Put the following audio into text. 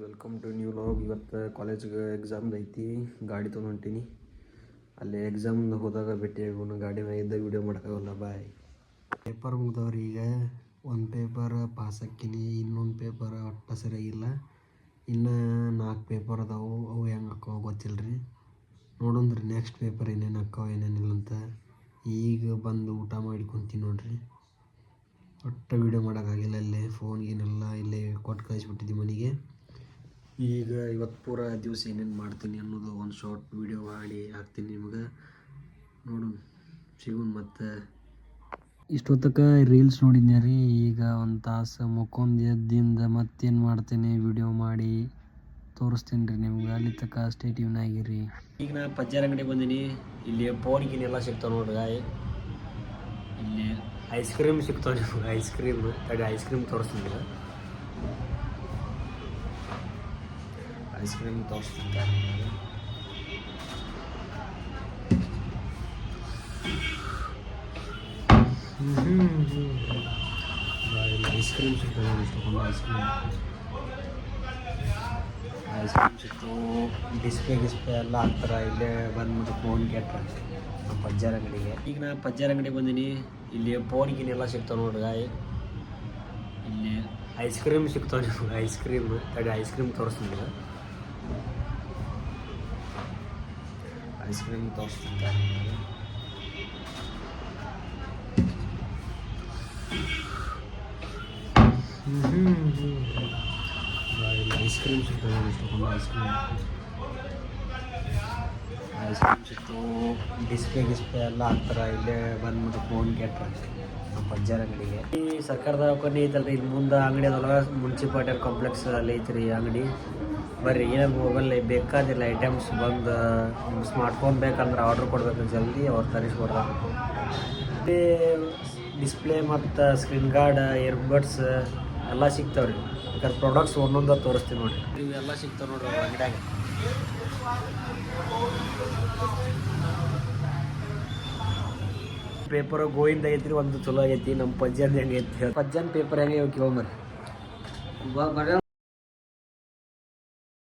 Welcome to new log. ಇವತ್ತು ಕಾಲೇಜ್ಗೆ ಎಕ್ಸಾಮ್ದು ಐತಿ. ಗಾಡಿ ತೊಗೊಂಡು ಹೊಂಟೀನಿ. ಅಲ್ಲಿ ಎಕ್ಸಾಮ್ ಹೋದಾಗ ಭೇಟಿ ಆಗೋಣ. ಗಾಡಿ ಮ್ಯಾಗ ಇದ್ದ ವೀಡಿಯೋ ಮಾಡೋಕ್ಕಾಗಲ್ಲ. ಬಾಯ್. ಪೇಪರ್ ಮುಗ್ದವ್ರಿ. ಈಗ ಒಂದು ಪೇಪರ್ ಪಾಸ್ ಹಾಕಿನಿ, ಇನ್ನೊಂದು ಪೇಪರ್ ಒಟ್ಟು ಸರಿಯಾಗಿಲ್ಲ. ಇನ್ನು 4 ಪೇಪರ್ ಅದಾವು. ಅವು ಹೆಂಗೆ ಹಾಕೋ ಗೊತ್ತಿಲ್ಲ ರೀ. ನೋಡೋಣ್ರಿ ನೆಕ್ಸ್ಟ್ ಪೇಪರ್ ಏನೇನು ಹಾಕೋ ಏನೇನಿಲ್ಲ ಅಂತ. ಈಗ ಬಂದು ಊಟ ಮಾಡಿ ಕುಂತೀನಿ ನೋಡ್ರಿ. ಒಟ್ಟು ವೀಡಿಯೋ ಮಾಡೋಕ್ಕಾಗಿಲ್ಲ. ಇಲ್ಲೇ ಫೋನ್ಗೇನೆಲ್ಲ ಇಲ್ಲೇ ಕೊಟ್ಟು ಕಳಿಸ್ಬಿಟ್ಟಿದ್ದೆ ಮನೆಗೆ. ಈಗ ಇವತ್ತು ಪೂರ ದಿವಸ ಏನೇನು ಮಾಡ್ತೀನಿ ಅನ್ನೋದು ಒಂದು ಶಾರ್ಟ್ ವೀಡಿಯೋ ಮಾಡಿ ಹಾಕ್ತೀನಿ ನಿಮ್ಗೆ. ನೋಡೋಣ, ಸಿಗೋಣ ಮತ್ತು. ಇಷ್ಟೊತ್ತಕ್ಕೆ ರೀಲ್ಸ್ ನೋಡಿದ್ನಿ ರೀ. ಈಗ ಒಂದು ತಾಸು ಮುಕ್ಕೊಂದು ಎದ್ದಿಂದ ಮತ್ತೇನು ಮಾಡ್ತೇನೆ ವಿಡಿಯೋ ಮಾಡಿ ತೋರಿಸ್ತೀನಿ ರೀ ನಿಮ್ಗೆ. ಅಲ್ಲಿ ತನಕ ಸ್ಟೇ ಟ್ಯೂನ್ ಆಗಿರಿ. ಈಗ ನಾ ಪಜ್ಜಾರ ಅಂಗಡಿಗೆ ಬಂದೀನಿ. ಇಲ್ಲಿ ಫೋನ್ಗಿನೆಲ್ಲ ಸಿಗ್ತಾವೆ ನೋಡ್ರಿ. ಇಲ್ಲಿ ಐಸ್ ಕ್ರೀಮ್ ಸಿಗ್ತಾವೆ ನಿಮ್ಗೆ. ಐಸ್ ಕ್ರೀಮ್ ತೋರಿಸ್ತೀನಿ. ಐಸ್ ಕ್ರೀಮ್ ತೋರಿಸ್ತಿದ್ದಾರೆ. ಐಸ್ ಕ್ರೀಮ್ ಸಿಗ್ತದೆ. ಇಷ್ಟೊಂದು ಐಸ್ ಕ್ರೀಮ್ ಸಿಕ್ತು. ಡಿಸ್ಪ್ಲೇ ಎಲ್ಲ ಹಾಕ್ತಾರೆ. ಇಲ್ಲೇ ಬಂದ್ಬಿಟ್ಟು ಫೋನ್ ಕೆಟ್ಟ ನಮ್ಮ ಪಜ್ಜಾರ ಅಂಗಡಿಗೆ. ಈಗ ನಾ ಪಜ್ಜಾರ ಅಂಗಡಿಗೆ ಬಂದೀನಿ. ಇಲ್ಲಿ ಫೋನ್ಗಿನೆಲ್ಲ ಸಿಗ್ತಾವೆ ನೋಡ್ರಿ. ಇಲ್ಲಿ ಐಸ್ ಕ್ರೀಮ್ ಸಿಗ್ತಾವೆ ನಿಮ್ಗೆ. ಐಸ್ ಕ್ರೀಮ್ ತೋರಿಸ್ತೀನಿ. ಐಸ್ ಕ್ರೀಮ್ ತೋರಿಸ್ತಿದ್ದಾರೆ. ಐಸ್ ಕ್ರೀಮ್ ಸಿಗ್ತದೆ. ಇಷ್ಟೊಂದು ಐಸ್ ಕ್ರೀಮ್ ಸಿಕ್ತು. ಡಿಸ್ಪ್ಲೇ ಎಲ್ಲ ಹಾಕ್ತಾರೆ. ಇಲ್ಲೇ ಬಂದ್ಬಿಟ್ಟು ಫೋನ್ ಕೆಟ್ಟ ನಮ್ಮ ಪಜ್ಜಾರ ಅಂಗಡಿಗೆ. ಈ ಸರ್ಕಾರದ ಕೊನೆ ಐತಲ್ರಿ. ಇಲ್ಲಿ ಮುಂದೆ ಅಂಗಡಿ ಅದಲ್ಲ, ಮುನ್ಸಿಪಾಲಿಟಿ ಕಾಂಪ್ಲೆಕ್ಸ್ ಅಲ್ಲಿ ಐತ್ರಿ ಅಂಗಡಿ. ಬರ್ರಿ, ಏನಾದ್ರು ಮೊಬೈಲ್ ಬೇಕಾದಿಲ್ಲ ಐಟಮ್ಸ್ ಬಂದು ನಿಮ್ಮ ಸ್ಮಾರ್ಟ್ಫೋನ್ ಬೇಕಂದ್ರೆ ಆರ್ಡ್ರ್ ಕೊಡ್ಬೇಕು. ಜಲ್ದಿ ಅವ್ರು ತರಿಸ್ಕೊಡ್ತಾರೆ. ಡಿಸ್ಪ್ಲೇ ಮತ್ತು ಸ್ಕ್ರೀನ್ ಗಾರ್ಡ್, ಇಯರ್ಬಡ್ಸ್ ಎಲ್ಲ ಸಿಗ್ತಾವ್ರಿ. ಬೇಕಾದ್ರೆ ಪ್ರಾಡಕ್ಟ್ಸ್ ಒಂದೊಂದು ತೋರಿಸ್ತೀವಿ ನೋಡಿರಿ. ಇವೆಲ್ಲ ಸಿಗ್ತಾವೆ ನೋಡ್ರಿ ಅಂಗಡಿಯಾಗ. ಪೇಪರ್ ಗೋವಿಂದ ಐತ್ರಿ. ಒಂದು ಚಲೋ ಆಗೈತಿ. ನಮ್ಮ ಪಜ್ಜನ್ ಹೆಂಗೆ ಐತಿ, ಪಜ್ಜನ್ ಪೇಪರ್ ಹೆಂಗೆ ಕೇಳೋಮರಿ.